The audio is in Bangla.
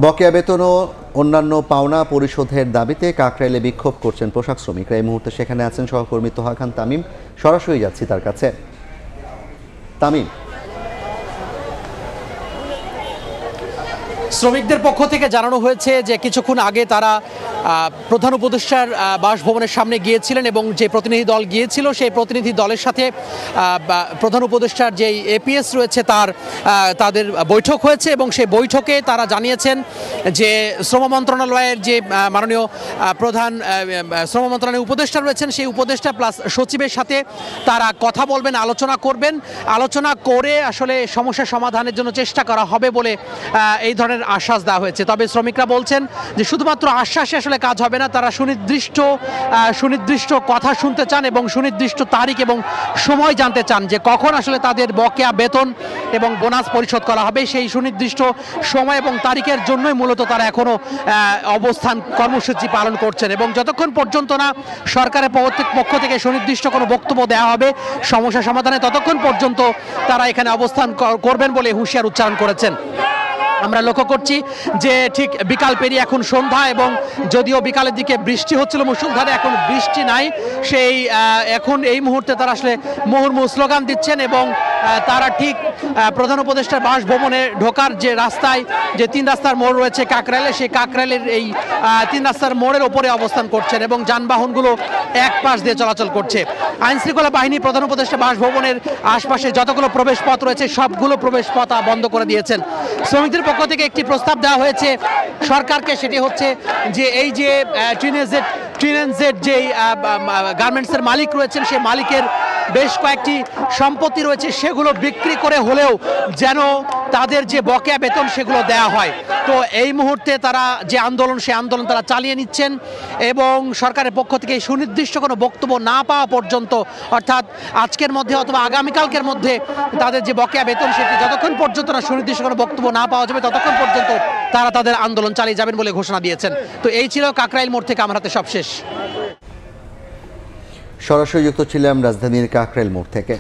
বকেয়া বেতন ও অন্যান্য পাওনা পরিশোধের দাবিতে কাকরাইলে বিক্ষোভ করছেন পোশাক শ্রমিকরা। এই মুহূর্তে সেখানে আছেন সহকর্মী তোহা খান তামিম। সরাসরি যাচ্ছি তার কাছে। তামিম, শ্রমিকদের পক্ষ থেকে জানানো হয়েছে যে কিছুক্ষণ আগে তারা প্রধান উপদেষ্টার বাসভবনের সামনে গিয়েছিলেন এবং যে প্রতিনিধি দল গিয়েছিল সেই প্রতিনিধি দলের সাথে প্রধান উপদেষ্টার যে এপিএস রয়েছে তাদের বৈঠক হয়েছে এবং সেই বৈঠকে তারা জানিয়েছেন যে শ্রম মন্ত্রণালয়ের যে মাননীয় প্রধান শ্রম মন্ত্রণালয়ের উপদেষ্টা রয়েছেন সেই উপদেষ্টা প্লাস সচিবের সাথে তারা কথা বলবেন, আলোচনা করবেন। আলোচনা করে আসলে সমস্যা সমাধানের জন্য চেষ্টা করা হবে বলে এই ধরনের আশ্বাস দেওয়া হয়েছে। তবে শ্রমিকরা বলছেন যে শুধুমাত্র আশ্বাসে আসলে কাজ হবে না, তারা সুনির্দিষ্ট কথা শুনতে চান এবং সুনির্দিষ্ট তারিখ এবং সময় জানতে চান যে কখন আসলে তাদের বকেয়া বেতন এবং বোনাস পরিশোধ করা হবে। সেই সুনির্দিষ্ট সময় এবং তারিখের জন্যই মূলত তারা এখনো অবস্থান কর্মসূচি পালন করছেন এবং যতক্ষণ পর্যন্ত না সরকারের পক্ষ থেকে সুনির্দিষ্ট কোনো বক্তব্য দেওয়া হবে সমস্যা সমাধানে, ততক্ষণ পর্যন্ত তারা এখানে অবস্থান করবেন বলে হুঁশিয়ার উচ্চারণ করেছেন। আমরা লক্ষ্য করছি যে ঠিক বিকাল পেরিয়ে এখন সন্ধ্যা এবং যদিও বিকালের দিকে বৃষ্টি হচ্ছিল মুষলধারে, এখন বৃষ্টি নাই। সেই এখন এই মুহূর্তে তারা আসলে মুহুর্মুহু স্লোগান দিচ্ছেন এবং তারা ঠিক প্রধান উপদেষ্টার বাসভবনে ঢোকার যে রাস্তায় যে 3 রাস্তার মোড় রয়েছে কাকরাইলে, সেই কাকরাইলের এই 3 রাস্তার মোড়ের ওপরে অবস্থান করছেন এবং যানবাহনগুলো এক পাশ দিয়ে চলাচল করছে। আইনশৃঙ্খলা বাহিনী প্রধান উপদেষ্টা বাসভবনের আশপাশে যতগুলো প্রবেশ পথ রয়েছে সবগুলো প্রবেশ পথ বন্ধ করে দিয়েছেন। শ্রমিকদের পক্ষ থেকে একটি প্রস্তাব দেওয়া হয়েছে সরকারকে, সেটি হচ্ছে যে এই যে ট্রিনেনজেড যে গার্মেন্টসের মালিক রয়েছেন সেই মালিকের বেশ কয়েকটি সম্পত্তি রয়েছে সেগুলো বিক্রি করে হলেও যেন তাদের যে বকেয়া বেতন সেগুলো দেয়া হয়। তো এই মুহূর্তে তারা যে আন্দোলন সেই আন্দোলন তারা চালিয়ে নিচ্ছেন এবং সরকারের পক্ষ থেকে সুনির্দিষ্ট কোনো বক্তব্য না পাওয়া পর্যন্ত, অর্থাৎ আজকের মধ্যে অথবা আগামীকালকের মধ্যে তাদের যে বকেয়া বেতন সেটি যতক্ষণ পর্যন্ত না সুনির্দিষ্ট কোনো বক্তব্য না পাওয়া যাবে ততক্ষণ পর্যন্ত তারা তাদের আন্দোলন চালিয়ে যাবেন বলে ঘোষণা দিয়েছেন। তো এই ছিল কাকরাইল মোড় থেকে আমার হাতে সব শেষ। সরাসরি যুক্ত ছিলাম রাজধানীর কাকরাইল মোড় থেকে।